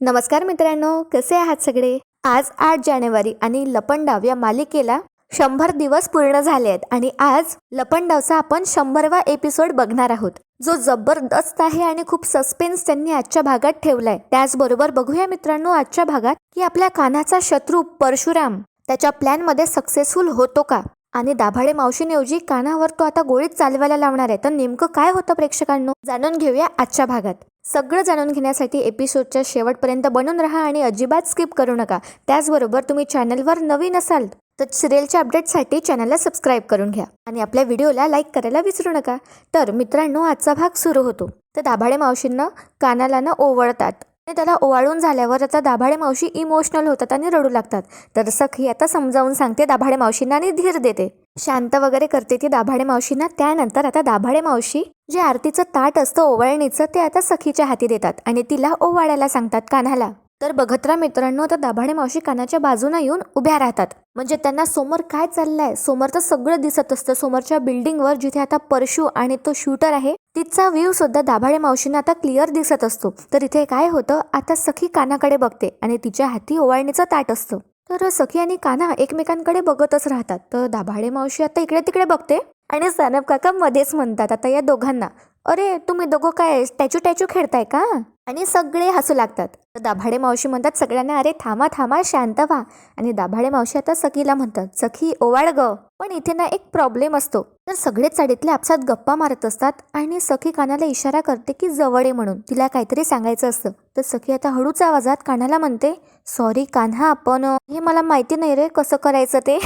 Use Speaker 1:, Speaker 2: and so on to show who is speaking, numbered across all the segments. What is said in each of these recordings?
Speaker 1: नमस्कार मित्रांनो, कसे आहात सगळे? आज 8 जानेवारी आणि लपंडाव या मालिकेला 100 दिवस पूर्ण झाले आहेत आणि आज लपंडावचा आपण 100वा एपिसोड बघणार आहोत, जो जबरदस्त आहे आणि खूप सस्पेन्स त्यांनी आजच्या भागात ठेवलाय. त्याचबरोबर बघूया मित्रांनो आजच्या भागात की आपल्या कान्हाचा शत्रू परशुराम त्याच्या प्लॅन मध्ये सक्सेसफुल होतो का, आणि दाभाडे मावशींऐवजी कान्हावर तो आता गोळीत चालवायला लावणार आहे. तर नेमकं काय होतं प्रेक्षकांनो, जाणून घेऊया आजच्या भागात. सगळं जाणून घेण्यासाठी एपिसोडच्या शेवटपर्यंत बनून राहा आणि अजिबात स्किप करू नका. त्याचबरोबर तुम्ही चॅनलवर नवीन असाल तर सिरियलच्या अपडेटसाठी चॅनलला सबस्क्राईब करून घ्या आणि आपल्या व्हिडिओला लाईक करायला विसरू नका. तर मित्रांनो आजचा भाग सुरू होतो. तर दाभाडे मावशींना कानाला ओवाळतात आणि त्याला ओवाळून झाल्यावर आता दाभाडे मावशी इमोशनल होतात आणि रडू लागतात. तर सखी आता समजावून सांगते दाभाडे मावशींना आणि धीर देते, शांत वगैरे करते ती दाभाडे मावशींना. त्यानंतर आता दाभाडे मावशी जे आरतीचं ताट असतं ओवाळणीचं ते आता सखीच्या हाती देतात आणि तिला ओवाळायला सांगतात कान्हाला. तर बघत राहा मित्रांनो, तर दाभाडे मावशी कानाच्या बाजूने येऊन उभ्या राहतात. म्हणजे त्यांना समोर काय चाललंय, समोरचं सगळं दिसत असतं. समोरच्या बिल्डिंगवर जिथे आता परशु आणि तो शूटर आहे तिचा व्ह्यू सुद्धा दाभाडे मावशींना आता क्लिअर दिसत असतो. तर इथे काय होतं, आता सखी कानाकडे बघते आणि तिच्या हाती ओवाळणीचं ताट असतं. तर सखी आणि कान्हा एकमेकांकडे बघतच राहतात. तर दाभाडे मावशी आता इकडे तिकडे बघते आणि सानप काका मध्येच म्हणतात आता या दोघांना, अरे तुम्ही दोघं काय स्टॅच्यू टॅच्यू खेळताय का? आणि सगळे हसू लागतात. तर दाभाडे मावशी म्हणतात सगळ्यांना, अरे थांबा थांबा शांत व्हा. आणि दाभाडे मावशी आता सखीला म्हणतात, सखी ओवाळ ग. पण इथे ना एक प्रॉब्लेम असतो. तर सगळे चाळीतले आपसात गप्पा मारत असतात आणि सखी कानाला इशारा करते की जवळ ये म्हणून, तिला काहीतरी सांगायचं असतं. तर सखी आता हळूच आवाजात कानाला म्हणते, सॉरी कान्हा, पण हे मला माहिती नाही रे कसं करायचं ते.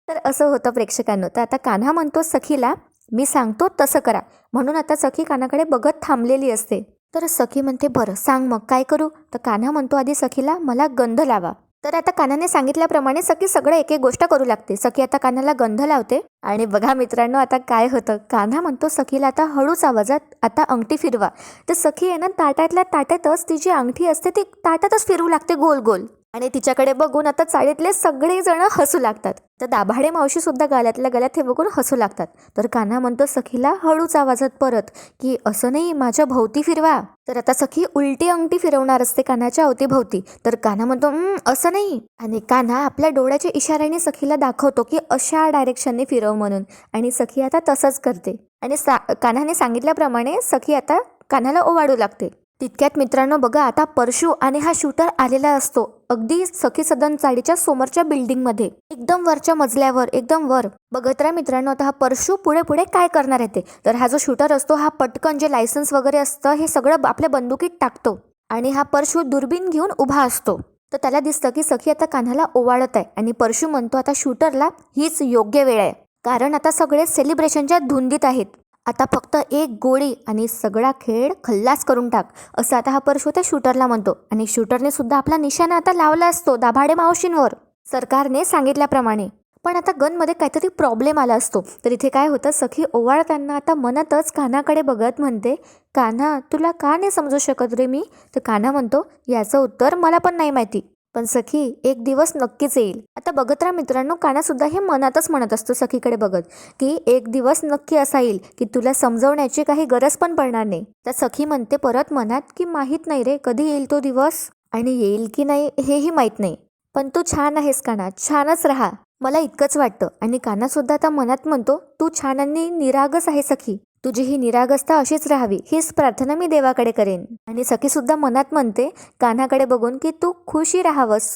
Speaker 1: तर असं होतं प्रेक्षकांनो. तर आता कान्हा म्हणतो सखीला, मी सांगतो तसं करा. म्हणून आता सखी कानाकडे बघत थांबलेली असते. तर सखी म्हणते, बरं सांग मग काय करू. तर कान्हा म्हणतो आधी सखीला, मला गंध लावा. तर आता कान्हाने सांगितल्याप्रमाणे सखी सगळं एक एक गोष्ट करू लागते. सखी आता कान्हाला गंध लावते आणि बघा मित्रांनो आता काय होतं, कान्हा म्हणतो सखीला आता हळूच आवाजात आता अंगठी फिरवा. तर सखी आहे ना ताटातल्या ताटातच ती जी अंगठी असते ती ताटातच फिरवू लागते गोल गोल. आणि तिच्याकडे बघून आता चाळीतले सगळे जण हसू लागतात. तर दाभाडे मावशी सुद्धा गाल्यातल्या गल्यात हे बघून हसू लागतात. तर कान्हा म्हणतो सखीला हळूच आवाजात परत की असं नाही, माझ्या भोवती फिरवा. तर आता सखी उलटी अंगठी फिरवणार असते कान्हाच्या अवतीभोवती. तर कान्हा म्हणतो असं नाही. आणि कान्हा आपल्या डोळ्याच्या इशाऱ्याने सखीला दाखवतो की अशा डायरेक्शनने फिरव म्हणून. आणि सखी आता तसंच करते आणि कान्हाने सांगितल्याप्रमाणे सखी आता कान्हाला ओवाळू लागते. तितक्यात मित्रांनो बघा आता परशु आणि हा शूटर आलेला असतो अगदी सखी सदन चाळीच्या समोरच्या बिल्डिंग मध्ये, एकदम वरच्या मजल्यावर, एकदम वर. बघत राहा मित्रांनो आता हा परशु पुढे पुढे काय करणार आहे ते. तर हा जो शूटर असतो हा पटकन जे लायसन्स वगैरे असतं हे सगळं आपल्या बंदुकीत टाकतो आणि हा परशु दुर्बीन घेऊन उभा असतो. तर त्याला दिसतं की सखी आता कान्हाला ओवाळत आहे आणि परशु म्हणतो आता शूटरला हीच योग्य वेळ आहे, कारण आता सगळे सेलिब्रेशनच्या धुंदीत आहेत. आता फक्त एक गोळी आणि सगळा खेळ खल्लास करून टाक, असं आता हा परशु त्या शूटरला म्हणतो. आणि शूटरने सुद्धा आपला निशाणा आता लावला असतो दाभाडे मावशींवर सरकारने सांगितल्याप्रमाणे. पण आता गनमध्ये काहीतरी प्रॉब्लेम आला असतो. तर इथे काय होतं, सखी ओवाळताना आता मनातच कान्हाकडे बघत म्हणते, कान्हा तुला का नाही समजू शकत रे मी. तर कान्हा म्हणतो, याचं उत्तर मला पण नाही माहिती, पण सखी एक दिवस नक्कीच येईल. आता बघत राहा मित्रांनो, कान्हा सुद्धा हे मनातच म्हणत असतो सखीकडे बघत की एक दिवस नक्की असा येईल की तुला समजवण्याची काही गरज पण पडणार नाही. तर सखी म्हणते परत मनात की माहीत नाही रे कधी येईल तो दिवस, आणि येईल की नाही हेही माहीत नाही, पण तू छान आहेस कान्हा, छानच राहा, मला इतकंच वाटतं. आणि कान्हा सुद्धा आता मनात म्हणतो, तू छान आणि निरागस आहे सखी, तुझी ही निरागसता अशीच राहावी हीच प्रार्थना मी देवाकडे करेन. आणि सखी सुद्धा मनात म्हणते कान्हाकडे बघून की तू खुशी राहावस,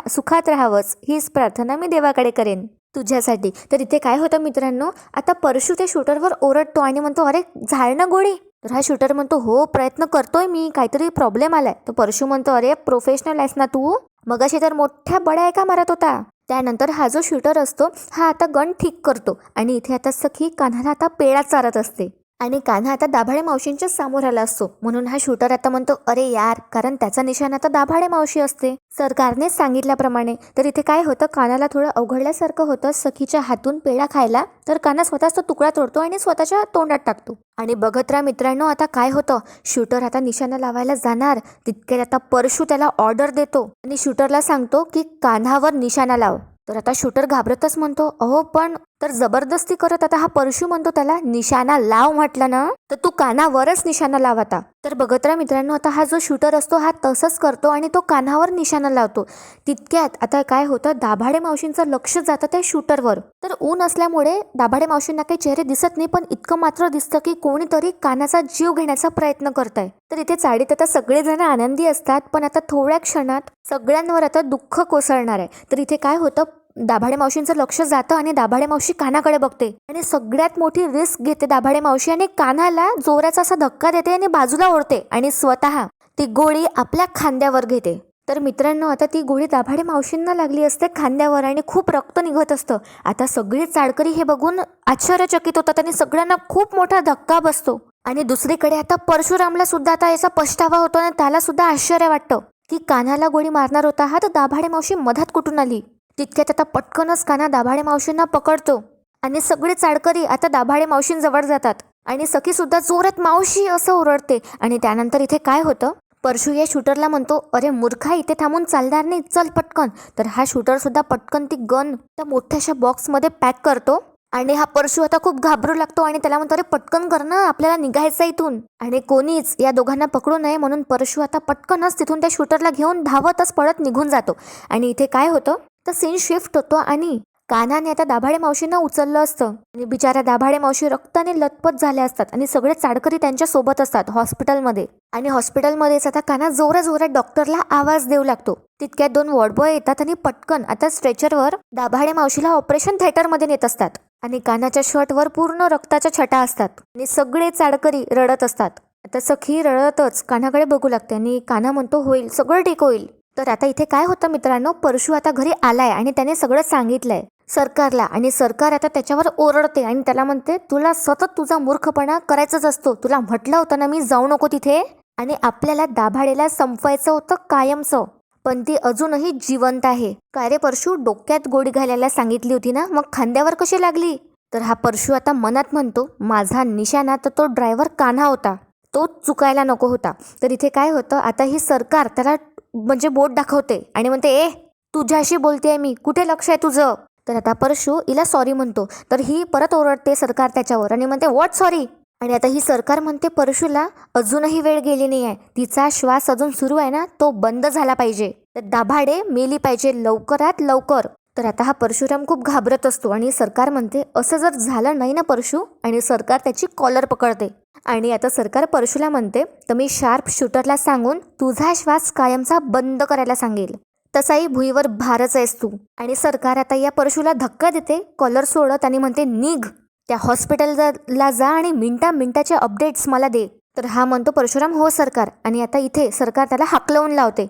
Speaker 1: सुखात राहावस हीच प्रार्थना मी देवाकडे करेन तुझ्यासाठी. तर इथे काय होतं मित्रांनो, आता परशु त्या शूटरवर ओरडतो आणि म्हणतो, अरे झाड ना गोळी. तर हा शूटर म्हणतो, हो प्रयत्न करतोय मी, काहीतरी प्रॉब्लेम आलाय. तर परशु म्हणतो, अरे प्रोफेशनल आहेस ना तू, मगाशी तर मोठ्या बड्या एका मारत होता. त्यानंतर हा जो शूटर असतो हा आता गन ठीक करतो आणि इथे आता सखी कान्हाला आता पेळा चारत असते आणि कान्हा आता दाभाडे मावशींच्या समोर आला असतो. म्हणून हा शूटर आता म्हणतो, अरे यार, कारण त्याचा निशाणा आता दाभाडे मावशी असते सरकारनेच सांगितल्याप्रमाणे. तर इथे काय होतं, कानाला थोडं अवघडल्यासारखं होतं सखीच्या हातून पेढा खायला. तर कान्हा स्वतःच तो तुकडा तोडतो आणि स्वतःच्या तोंडात टाकतो. आणि बघत राहा मित्रांनो आता काय होतं, शूटर आता निशाणा लावायला जाणार तितक्यात आता परशु त्याला ऑर्डर देतो आणि शूटरला सांगतो की कान्हावर निशाणा लाव. तर आता शूटर घाबरतच म्हणतो, अहो पण तर जबरदस्ती करत आता हा परशू म्हणतो त्याला, निशाणा लाव म्हटलं ना तर तू कानावरच निशाणा लाव आता. तर बघत राहा मित्रांनो, आता हा जो शूटर असतो हा तसंच करतो आणि तो कानावर निशाणा लावतो. तितक्यात आता काय होतं, दाभाडे मावशींचं लक्ष जातं त्या शूटरवर. तर ऊन असल्यामुळे दाभाडे मावशींना काही चेहरे दिसत नाही, पण इतकं मात्र दिसतं की कोणीतरी कानाचा जीव घेण्याचा प्रयत्न करताय. तर इथे चाळीत आता सगळेजण आनंदी असतात, पण आता थोड्या क्षणात सगळ्यांवर आता दुःख कोसळणार आहे. तर इथे काय होतं, दाभाडे मावशींचं लक्ष जातं आणि दाभाडे मावशी कानाकडे बघते आणि सगळ्यात मोठी रिस्क घेते दाभाडे मावशी आणि कानाला जोराचा असा धक्का देते आणि बाजूला ओढते आणि स्वतः ती गोळी आपल्या खांद्यावर घेते. तर मित्रांनो, आता ती गोळी दाभाडे मावशींना लागली असते खांद्यावर आणि खूप रक्त निघत असतं. आता सगळे चाळकरी हे बघून आश्चर्यचकित होतात आणि सगळ्यांना खूप मोठा धक्का बसतो. आणि दुसरीकडे आता परशुरामला सुद्धा आता याचा पछतावा होतो आणि त्याला सुद्धा आश्चर्य वाटतं की कानाला गोळी मारणार होता हा, तर दाभाडे मावशी मधात कुठून आली. तितक्यात आता पटकनच काना दाभाडे मावशींना पकडतो आणि सगळे चाळकरी आता दाभाडे मावशींजवळ जातात आणि सखी सुद्धा जोरात मावशी असं ओरडते. आणि त्यानंतर इथे काय होतं, परशू या शूटरला म्हणतो, अरे मूर्खा, इथे थांबून चालणार नाही, चल पटकन. तर हा शूटर सुद्धा पटकन ती गन त्या मोठ्याशा बॉक्समध्ये पॅक करतो आणि हा परशू आता खूप घाबरू लागतो आणि त्याला म्हणतो, अरे पटकन कर ना, आपल्याला निघायचं इथून. आणि कोणीच या दोघांना पकडू नये म्हणून परशू आता पटकनच तिथून त्या शूटरला घेऊन धावतच पळत निघून जातो. आणि इथे काय होतं, तर सीन शिफ्ट होतो आणि कानाने आता दाभाडे मावशींना उचललं असतं आणि बिचाऱ्या दाभाडे मावशी रक्ताने लथपथ झाल्या असतात आणि सगळे चाडकरी त्यांच्या सोबत असतात हॉस्पिटलमध्ये. आणि हॉस्पिटलमध्येच आता काना जोरात डॉक्टरला आवाज देऊ लागतो. तितक्यात 2 वॉर्डबॉय येतात आणि पटकन आता स्ट्रेचरवर दाभाडे मावशीला ऑपरेशन थिएटरमध्ये नेत असतात. आणि कानाच्या शर्टवर पूर्ण रक्ताच्या छटा असतात आणि सगळे चाडकरी रडत असतात. आता सखी रडतच कानाकडे बघू लागते आणि काना म्हणतो, होईल, सगळं ठीक होईल. तर आता इथे काय होतं मित्रांनो, परशू आता घरी आलाय आणि त्याने सगळं सांगितलंय सरकारला आणि सरकार आता त्याच्यावर ओरडते आणि त्याला म्हणते, तुला सतत तुझा मूर्खपणा करायचाच असतो, तुला म्हटलं होतं ना मी जाऊ नको तिथे, आणि आपल्याला दाभाडेला संपवायचं होतं कायमचं, पण ती अजूनही जिवंत आहे. काय रे परशू, डोक्यात गोळी घालायला सांगितली होती ना, मग खांद्यावर कशी लागली. तर हा परशू आता मनात म्हणतो, माझा निशाणा तर तो ड्रायव्हर कान्हा होता, तो चुकायला नको होता. तर इथे काय होतं, आता ही सरकार त्याला म्हणजे बोट दाखवते आणि म्हणते, ए तुझ्याशी बोलतेय मी, कुठे लक्ष आहे तुझं. तर आता परशू हिला सॉरी म्हणतो, तर ही परत ओरडते सरकार त्याच्यावर आणि म्हणते, व्हॉट सॉरी. आणि आता ही सरकार म्हणते परशूला, अजूनही वेळ गेली नाही आहे, तिचा श्वास अजून सुरू आहे ना, तो बंद झाला पाहिजे, तर दाभाडे मेली पाहिजे लवकरात लवकर. तर आता हा परशुराम खूप घाबरत असतो आणि सरकार म्हणते, असं जर झालं नाही ना परशू, आणि सरकार त्याची कॉलर पकडते. आणि आता सरकार परशूला म्हणते, तर मी शार्प शूटरला सांगून तुझा श्वास कायमचा बंद करायला सांगेल, तसाही भुईवर भारच आहेस तू. आणि सरकार आता या परशूला धक्का देते कॉलर सोडत आणि म्हणते, निघ, त्या हॉस्पिटलला जा आणि मिनिटाचे अपडेट्स मला दे. तर हा म्हणतो परशुराम, हो सरकार. आणि आता इथे सरकार त्याला हाकलवून लावते.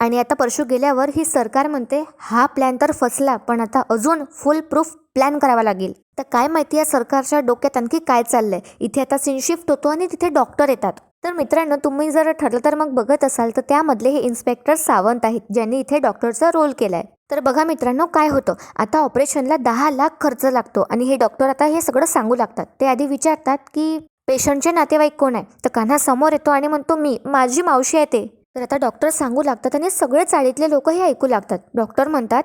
Speaker 1: आणि आता परशू गेल्यावर ही सरकार म्हणते, हा प्लॅन तर फसला, पण आता अजून फुल प्रूफ प्लॅन करावा लागेल. तर काय माहिती या सरकारच्या डोक्यात आणखी काय चाललंय. इथे आता सीन शिफ्ट होतो आणि तिथे डॉक्टर येतात. तर मित्रांनो, तुम्ही जर ठरलं तर मग बघत असाल तर त्यामधले हे इन्स्पेक्टर सावंत आहेत, ज्यांनी इथे डॉक्टरचा रोल केलाय. तर बघा मित्रांनो, काय होतं, आता ऑपरेशनला 10 लाख खर्च लागतो आणि हे डॉक्टर आता हे सगळं सांगू लागतात. ते आधी विचारतात की पेशंटचे नातेवाईक कोण आहे. तर कान्हा समोर येतो आणि म्हणतो, माझी मावशी आहे ते. तर आता डॉक्टर सांगू लागतात आणि सगळे चाळीतले लोक हे ऐकू लागतात. डॉक्टर म्हणतात,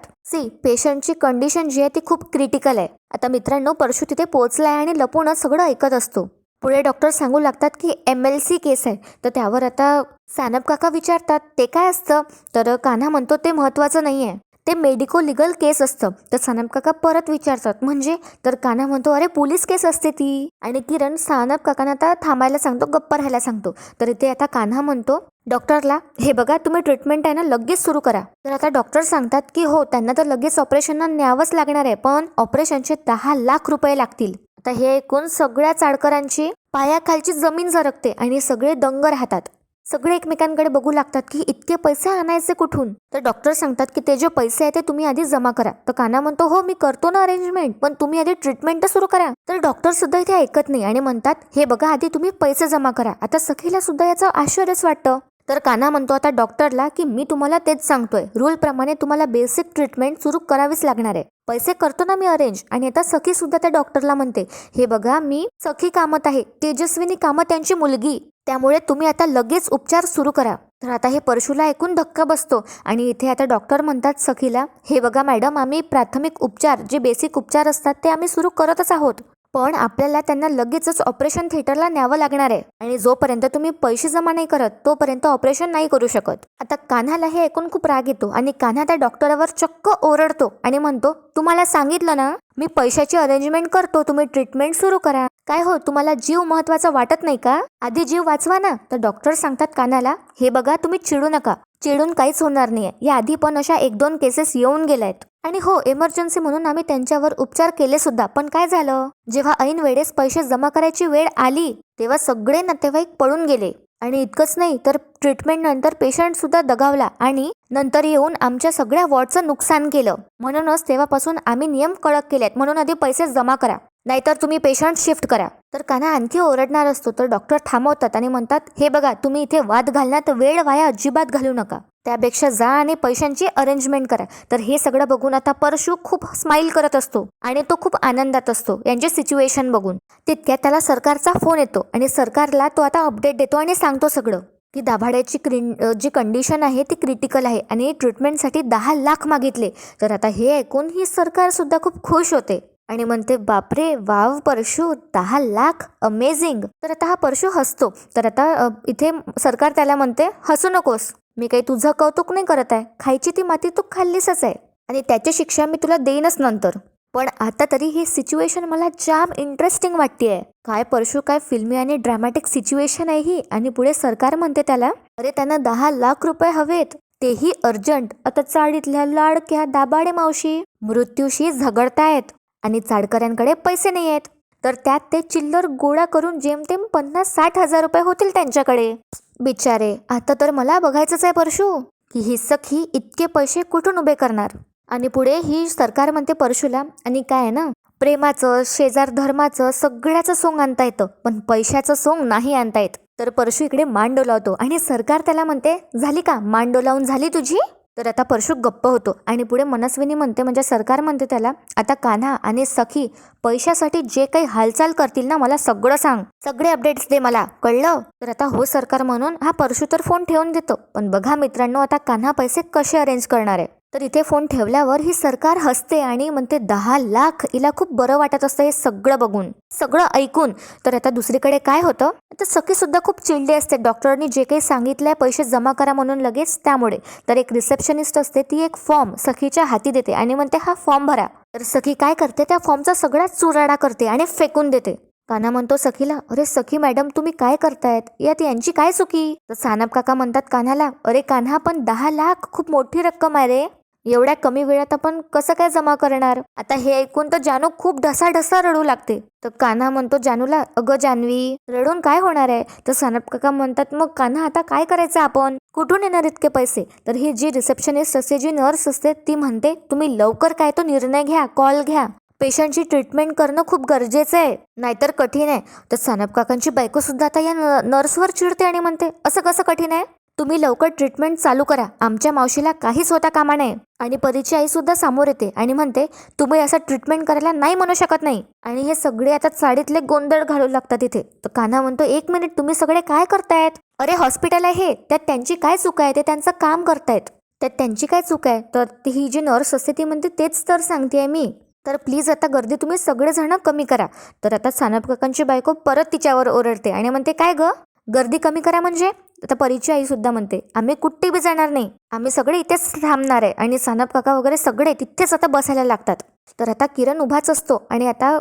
Speaker 1: पेशंटची कंडिशन जी आहे ती खूप क्रिटिकल आहे. आता मित्रांनो, परशू तिथे पोहोचलाय आणि लपूनच सगळं ऐकत असतो. पुढे डॉक्टर सांगू लागतात की MLC केस आहे. तर त्यावर आता सानप काका विचारतात, ते काय असतं. तर कान्हा म्हणतो, ते महत्वाचं नाही आहे, ते मेडिको लिगल केस असतं. तर सानप काका परत विचारतात, म्हणजे. तर कान्हा म्हणतो, अरे पोलीस केस असते ती. आणि किरण सानप काकांना आता थांबायला सांगतो, गप्प राहायला सांगतो. तर इथे आता कान्हा म्हणतो डॉक्टरला, हे बघा, तुम्ही ट्रीटमेंट आहे ना लगेच सुरू करा. तर आता डॉक्टर सांगतात की हो, त्यांना तर लगेच ऑपरेशनला न्यावंच लागणार आहे, पण ऑपरेशनचे 10 लाख रुपये लागतील. आता हे ऐकून सगळ्या चाळकरांची पायाखालची जमीन सरकते आणि सगळे दंग राहतात. सगळे एकमेकांकडे बघू लागतात की इतके पैसे आणायचे कुठून. तर डॉक्टर सांगतात की ते जे पैसे आहे ते तुम्ही आधी जमा करा. तर कान्हा म्हणतो, हो मी करतो ना अरेंजमेंट, पण तुम्ही आधी ट्रीटमेंट सुरू करा. तर डॉक्टर सुद्धा इथे ऐकत नाही आणि म्हणतात, हे बघा, आधी तुम्ही पैसे जमा करा. आता सखीला सुद्धा याचं आश्चर्यच वाटतं. तर कान्हा म्हणतो आता डॉक्टरला की मी तुम्हाला तेच सांगतोय, रूल प्रमाणे तुम्हाला बेसिक ट्रीटमेंट सुरू करावीच लागणार आहे, पैसे करतो ना मी अरेंज. आणि आता सखी सुद्धा त्या डॉक्टरला म्हणते, हे बघा, मी सखी कामत आहे, तेजस्विनी कामत यांची मुलगी, त्यामुळे तुम्ही आता लगेच उपचार सुरू करा. तर आता हे परशूला ऐकून धक्का बसतो आणि इथे आता डॉक्टर म्हणतात सखीला, हे बघा मॅडम, आम्ही प्राथमिक उपचार जे बेसिक उपचार असतात ते आम्ही सुरू करतच आहोत, पण आपल्याला त्यांना लगेचच ऑपरेशन थिएटरला न्यावं लागणार आहे आणि जोपर्यंत तुम्ही पैसे जमा नाही करत तोपर्यंत ऑपरेशन नाही करू शकत. आता कान्हाला हे ऐकून खूप राग येतो आणि कान्हा त्या डॉक्टरवर चक्क ओरडतो आणि म्हणतो, तुम्हाला सांगितलं ना, मी पैशाची अरेंजमेंट करतो, तुम्ही ट्रीटमेंट सुरू करा. काय हो, तुम्हाला जीव महत्वाचा वाटत नाही का? आधी जीव वाचवा ना. तर डॉक्टर सांगतात कान्हाला, हे बघा तुम्ही चिडू नका, चिडून काहीच होणार नाहीये. या आधी पण अशा 1-2 केसेस येऊन गेल्यात आणि हो, इमर्जन्सी म्हणून आम्ही त्यांच्यावर उपचार केले सुद्धा, पण काय झालं, जेव्हा ऐन वेळेस पैसे जमा करायची वेळ आली तेव्हा सगळे नातेवाईक पळून गेले आणि इतकंच नाही तर ट्रीटमेंट नंतर पेशंट सुद्धा दगावला आणि नंतर येऊन आमच्या सगळ्या वॉर्डचं नुकसान केलं. म्हणूनच तेव्हापासून आम्ही नियम कडक केलेत, म्हणून आधी पैसे जमा करा, नाहीतर तुम्ही पेशंट शिफ्ट करा. तर कान्हा आणखी ओरडणार असतो तर डॉक्टर थांबवतात आणि म्हणतात, हे बघा, तुम्ही इथे वाद घालण्यात वेळ वाया अजिबात घालू नका, त्यापेक्षा जा आणि पैशांची अरेंजमेंट करा. तर हे सगळं बघून आता परशू खूप स्माइल करत असतो आणि तो खूप आनंदात असतो यांची सिच्युएशन बघून. तितक्यात त्याला सरकारचा फोन येतो आणि सरकारला तो आता अपडेट देतो आणि सांगतो सगळं की दाभाड्याची जी कंडिशन आहे ती क्रिटिकल आहे आणि ट्रीटमेंटसाठी 10 लाख मागितले. तर आता हे ऐकून ही सरकार सुद्धा खूप खुश होते आणि म्हणते, बापरे, वाव परशू, 10 लाख, अमेझिंग. तर आता हा परशू हसतो. तर आता इथे सरकार त्याला म्हणते, हसू नकोस, मी काही तुझं कौतुक नाही करत आहे, खायची ती माती तू खाल्लीसच आहे आणि त्याची शिक्षा मी तुला देईनच नंतर. पण आता तरी ही सिच्युएशन मला जाम इंटरेस्टिंग वाटतेय. काय परशू, काय फिल्मी आणि ड्रामॅटिक सिच्युएशन आहे ही. आणि पुढे सरकार म्हणते त्याला, अरे त्यांना 10 लाख रुपये हवेत, तेही अर्जंट. आता चाळीतल्या लाडक्या दाभाडे मावशी मृत्यूशी झगडतायत आणि चाडकऱ्यांकडे पैसे नाही आहेत. तर त्यात ते चिल्लर गोळा करून जेमतेम 50-60 हजार रुपये होतील त्यांच्याकडे. बिचारे, आता तर मला बघायचंच आहे परशू की ही सखी इतके पैसे कुठून उभे करणार. आणि पुढे ही सरकार म्हणते परशूला, आणि काय आहे ना, प्रेमाचं, शेजार धर्माचं सगळ्याचं सोंग आणता येतं, पण पैशाचं सोंग नाही आणता येत. तर परशू इकडे मान डोलावतो आणि सरकार त्याला म्हणते, झाली का, मान डोलावून झाली तुझी. तर आता परशू गप्प होतो आणि पुढे मनस्विनी म्हणते, म्हणजे सरकार म्हणते त्याला, आता कान्हा आणि सखी पैशासाठी जे काही हालचाल करतील ना, मला सगळं सांग, सगळे अपडेट्स दे मला, कळलं. तर आता हो सरकार म्हणून हा परशू तर फोन ठेवून देतो. पण बघा मित्रांनो, आता कान्हा पैसे कसे अरेंज करणार आहे. तर इथे फोन ठेवल्यावर ही सरकार हसते आणि म्हणते, 10 लाख. हिला खूप बरं वाटत असतं हे सगळं बघून, सगळं ऐकून. तर आता दुसरीकडे काय होतं, आता सखी सुद्धा खूप चिडली असते डॉक्टरनी जे काही सांगितलंय पैसे जमा करा म्हणून लगेच, त्यामुळे. तर एक रिसेप्शनिस्ट असते, ती एक फॉर्म सखीच्या हाती देते आणि म्हणते, हा फॉर्म भरा. तर सखी काय करते, त्या फॉर्मचा सगळा चुराडा करते आणि फेकून देते. कान्हा म्हणतो सखीला, अरे सखी मॅडम, तुम्ही काय करतायत, यात यांची काय चुकी. तर सानप काका म्हणतात कान्हाला, अरे कान्हा, पण 10 लाख खूप मोठी रक्कम आहे रे, एवढ्या कमी वेळात आपण कसं काय जमा करणार. आता हे ऐकून तर जानू खूप ढसाढसा रडू लागते. तर कान्हा म्हणतो जानूला, अगं जानवी, रडून काय होणार आहे. तर सानप काका म्हणतात, मग कान्हा आता काय करायचं, आपण कुठून येणार इतके पैसे. तर ही जी रिसेप्शनिस्ट असते, जी नर्स असते, ती म्हणते, तुम्ही लवकर काय तो निर्णय घ्या, कॉल घ्या, पेशंटची ट्रीटमेंट करणं खूप गरजेचं आहे, नाहीतर कठीण आहे. तर सानप काकांची बायको सुद्धा आता या नर्सवर चिडते आणि म्हणते, असं कसं कठीण आहे, तुम्ही लवकर ट्रीटमेंट चालू करा, आमच्या मावशीला काहीच होता कामा नये. आणि परीची आई सुद्धा समोर येते आणि म्हणते, तुम्ही असं ट्रीटमेंट करायला नाही म्हणू शकत नाही. आणि हे सगळे आता चाळीतले गोंधळ घालू लागतात इथे. तर कान्हा म्हणतो, 1 मिनिट, तुम्ही सगळे काय करतायत, अरे हॉस्पिटल आहे हे, त्यात त्यांची काय चूक आहे, ते त्यांचं काम करतायत, त्यात त्यांची काय चूक आहे. तर ही जी नर्स असते ती म्हणते, तेच तर सांगतेय मी, तर प्लीज आता गर्दी तुम्ही सगळेजण कमी करा. तर आता सानप काकांची बायको परत तिच्यावर ओरडते आणि म्हणते, काय ग, गर्दी कमी करा म्हणजे. आता परीची आई सुद्धा म्हणते, आम्ही कुठे बी जाणार नाही, आम्ही सगळे इथेच थांबणार आहे. आणि सानप काका वगैरे सगळे तिथेच आता बसायला लागतात. तर आता किरण उभाच असतो आणि आता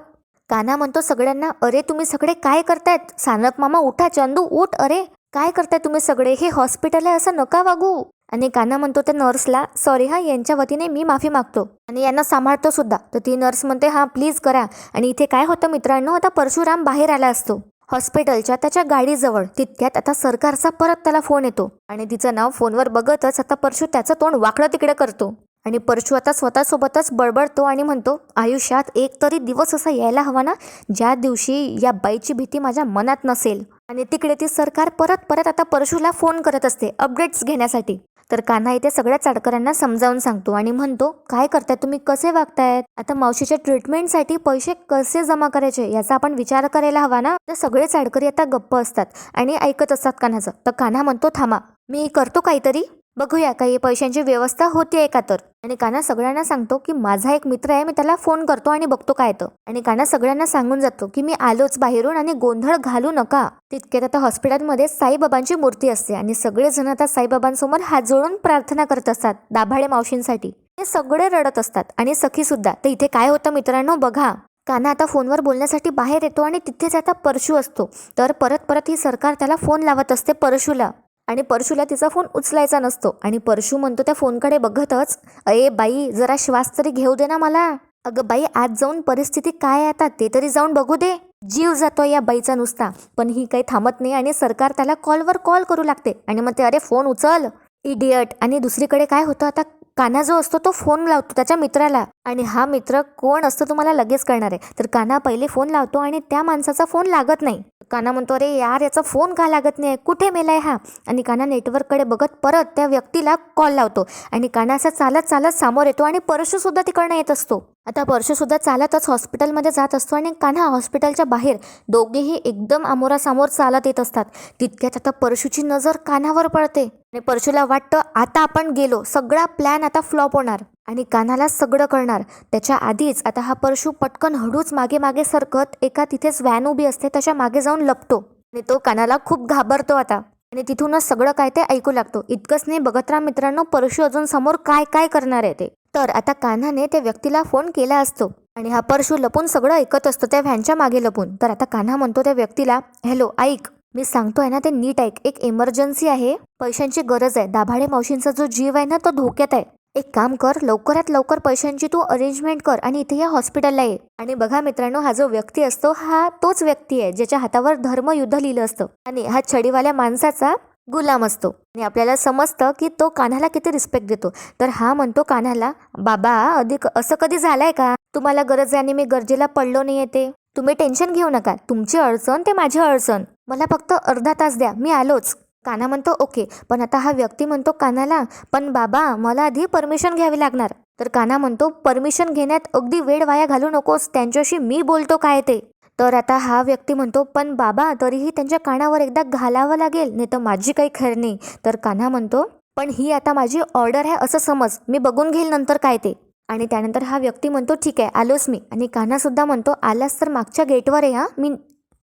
Speaker 1: कान्हा म्हणतो सगळ्यांना, अरे तुम्ही सगळे काय करतायत, सानप मामा उठा, चंदू उठ, अरे काय करताय तुम्ही सगळे, हे हॉस्पिटल आहे, असं नका वागू. आणि कान्हा म्हणतो त्या नर्सला, सॉरी हा, यांच्या वतीने मी माफी मागतो आणि यांना सांभाळतो सुद्धा. तर ती नर्स म्हणते, हा प्लीज करा. आणि इथे काय होतं मित्रांनो, आता परशुराम बाहेर आला असतो हॉस्पिटलच्या त्याच्या गाडीजवळ. तितक्यात आता सरकारचा परत त्याला फोन येतो आणि तिचं नाव फोनवर बघतच आता परशू त्याचं तोंड वाकडं तिकडे करतो. आणि परशू आता स्वतःसोबतच बडबडतो आणि म्हणतो, आयुष्यात एक तरी दिवस असा यायला हवा ना, ज्या दिवशी या बाईची भीती माझ्या मनात नसेल. आणि तिकडे ती सरकार परत परत आता परशूला फोन करत असते अपडेट्स घेण्यासाठी. तर कान्हा इथे सगळ्या चाडकऱ्यांना समजावून सांगतो आणि म्हणतो, काय करताय तुम्ही, कसे वागतायत, आता मावशीच्या ट्रीटमेंटसाठी पैसे कसे जमा करायचे याचा आपण विचार करायला हवा ना. तर सगळे चाडकरी आता गप्प असतात आणि ऐकत असतात कान्हाचं. तर कान्हा म्हणतो, थांबा, मी करतो काहीतरी, बघूया काही पैशांची व्यवस्था होतीये का तर. आणि काना सगळ्यांना सांगतो की माझा एक मित्र आहे, मी त्याला फोन करतो आणि बघतो काय तर. आणि काना सगळ्यांना सांगून जातो की मी आलोच बाहेरून आणि गोंधळ घालू नका. तितक्यात आता हॉस्पिटलमध्ये साईबाबांची मूर्ती असते आणि सगळेजण आता साईबाबांसमोर हात जोडून प्रार्थना करत असतात दाभाडे मावशींसाठी. हे सगळे रडत असतात आणि सखी सुद्धा. तर इथे काय होतं मित्रांनो बघा, काना आता फोनवर बोलण्यासाठी बाहेर येतो आणि तिथेच आता परशू असतो. तर परत परत ही सरकार त्याला फोन लावत असते परशूला आणि परशूला तिचा फोन उचलायचा नसतो. आणि परशू म्हणतो त्या फोनकडे बघतच, अये बाई जरा श्वास तरी घेऊ दे ना मला. अगं बाई आज जाऊन परिस्थिती काय आहे आता ते तरी जाऊन बघू दे. जीव जातो या बाईचा नुसता. पण ही काही थांबत नाही आणि सरकार त्याला कॉलवर कॉल करू लागते आणि मग ते अरे फोन उचल इडियट. आणि दुसरीकडे काय होतं, आता काना जो असतो तो फोन लावतो त्याच्या मित्राला आणि हा मित्र कोण असतो तुम्हाला लगेच कळणार आहे. तर काना पहिले फोन लावतो आणि त्या माणसाचा फोन लागत नाही. काना म्हणतो अरे यार याचा फोन का लागत नाही, कुठे मेलाय हा. आणि काना नेटवर्ककडे बघत परत त्या व्यक्तीला कॉल लावतो आणि काना असा चालत चालत समोर येतो आणि परशू सुद्धा तिकडनं येत असतो. आता परशू सुद्धा चालतच हॉस्पिटलमध्ये जात असतो आणि कान्हा हॉस्पिटलच्या बाहेर दोघेही एकदम आमोरासमोर चालत येत असतात. तितक्यात आता परशूची नजर कान्हावर पडते आणि परशूला वाटतं आता आपण गेलो, सगळा प्लॅन आता फ्लॉप होणार आणि कान्हाला सगळं कळणार. त्याच्या आधीच आता हा परशू पटकन हळूच मागे मागे सरकत एका तिथेच व्हॅन उभी असते त्याच्या मागे जाऊन लपतो आणि तो कान्हाला खूप घाबरतो आता. आणि तिथूनच सगळं काय ते ऐकू लागतो. इतकंच नाही बघत राहा मित्रांनो, परशू अजून समोर काय काय करणार आहे ते. तर आता कान्हाने त्या व्यक्तीला फोन केला असतो आणि हा परशू लपून सगळं ऐकत असतो त्या व्हॅनच्या मागे लपून. तर आता कान्हा म्हणतो त्या व्यक्तीला, हॅलो ऐक, मी सांगतोय ना ते नीट ऐक, एक इमर्जन्सी आहे, पैशांची गरज आहे, दाभाडे मावशींचा जो जीव आहे ना तो धोक्यात आहे. एक काम कर, लवकरात लवकर पैशांची तू अरेंजमेंट कर आणि इथे या हॉस्पिटलला ये. आणि बघा मित्रांनो, हा जो व्यक्ती असतो हा तोच व्यक्ती आहे ज्याच्या हातावर धर्मयुद्ध लिहिलं असतं आणि हा छडीवाल्या माणसाचा गुलाम असतो. आणि आपल्याला समजतं की तो कान्हाला किती रिस्पेक्ट देतो. तर हा म्हणतो कान्हाला, बाबा अधिक असं कधी झालंय का, तुम्हाला गरज आहे आणि मी गरजेला पडलो नाहीये, ते तुम्ही टेन्शन घेऊ नका, तुमची अडचण ते माझी अडचण, मला फक्त अर्धा तास द्या, मी आलोच. कान्हा म्हणतो ओके. पण आता हा व्यक्ती म्हणतो कान्हाला, पण बाबा मला आधी परमिशन घ्यावी लागणार. तर कान्हा म्हणतो परमिशन घेण्यात अगदी वेळ वाया घालू नकोस, त्यांच्याशी मी बोलतो काय ते. तर आता हा व्यक्ती म्हणतो पण बाबा तरीही त्यांच्या कानावर एकदा घालावं लागेल, नाही तर माझी काही खैर नाही. तर कान्हा म्हणतो पण ही आता माझी ऑर्डर आहे असं समज, मी बघून घेईल नंतर काय ते. आणि त्यानंतर हा व्यक्ती म्हणतो ठीक आहे आलोच मी. आणि कान्हा सुद्धा म्हणतो आलास तर मागच्या गेटवर आहे,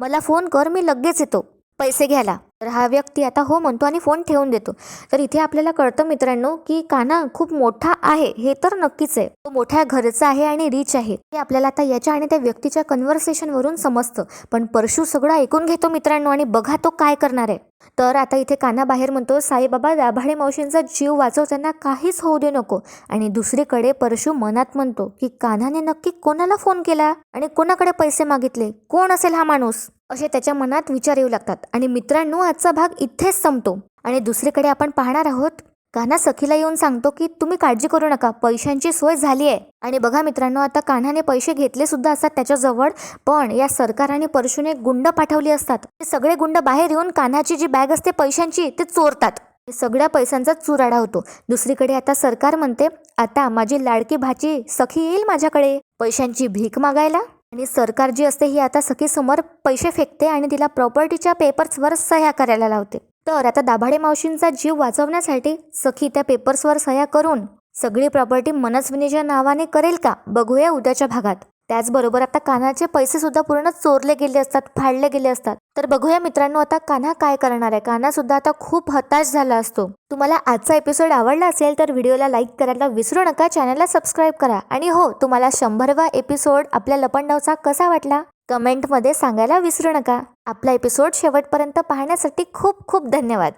Speaker 1: मला फोन कर, मी लगेच येतो पैसे घ्यायला. तर हा व्यक्ती आता हो म्हणतो आणि फोन ठेवून देतो. तर इथे आपल्याला कळतं मित्रांनो की कान्हा खूप मोठा आहे, हे तर नक्कीच आहे, तो मोठ्या घरचा आहे आणि रिच आहे, हे आपल्याला आता याच्या आणि त्या व्यक्तीच्या कन्व्हर्सेशन वरून समजतं. पण परशू सगळं ऐकून घेतो मित्रांनो आणि बघा तो काय करणार आहे. तर आता इथे कान्हा बाहेर म्हणतो साईबाबा दाभाडे मावशींचा जीव वाचव, त्यांना काहीच होऊ दे नको. आणि दुसरीकडे परशू मनात म्हणतो की कान्हाने नक्की कोणाला फोन केला आणि कोणाकडे पैसे मागितले, कोण असेल हा माणूस, असे त्याच्या मनात विचार येऊ लागतात. आणि मित्रांनो आजचा भाग इथेच संपतो. आणि दुसरीकडे आपण पाहणार आहोत कान्हा सखीला येऊन सांगतो की तुम्ही काळजी करू नका, पैशांची सोय झाली आहे. आणि बघा मित्रांनो आता कान्हाने पैसे घेतले सुद्धा असतात त्याच्याजवळ, पण या सरकाराने परशूने गुंड पाठवली असतात. ते सगळे गुंड बाहेर येऊन कान्हाची जी बॅग असते पैशांची ते चोरतात. सगळ्या पैशांचा चुराडा होतो. दुसरीकडे आता सरकार म्हणते आता माझी लाडकी भाची सखी येईल माझ्याकडे पैशांची भीक मागायला. आणि सरकार जी असते ही आता सखी समोर पैसे फेकते आणि तिला प्रॉपर्टीच्या पेपर्सवर सह्या करायला लावते. तर आता दाभाडे मावशींचा जीव वाचवण्यासाठी सखी त्या पेपर्सवर सह्या करून सगळी प्रॉपर्टी मनस्विनीच्या नावाने करेल का, बघूया उद्याच्या भागात. त्याचबरोबर आता कान्हाचे पैसे सुद्धा पूर्ण चोरले गेले असतात, फाडले गेले असतात. तर बघूया मित्रांनो आता कान्हा काय करणार आहे. कान्हा सुद्धा आता खूप हताश झाला असतो. तुम्हाला आजचा एपिसोड आवडला असेल तर व्हिडिओला लाईक करायला विसरू नका, चॅनलला सबस्क्राईब करा. आणि हो, तुम्हाला 100वा एपिसोड आपल्या लपंडावचा कसा वाटला कमेंटमध्ये सांगायला विसरू नका. आपला एपिसोड शेवटपर्यंत पाहण्यासाठी खूप खूप धन्यवाद.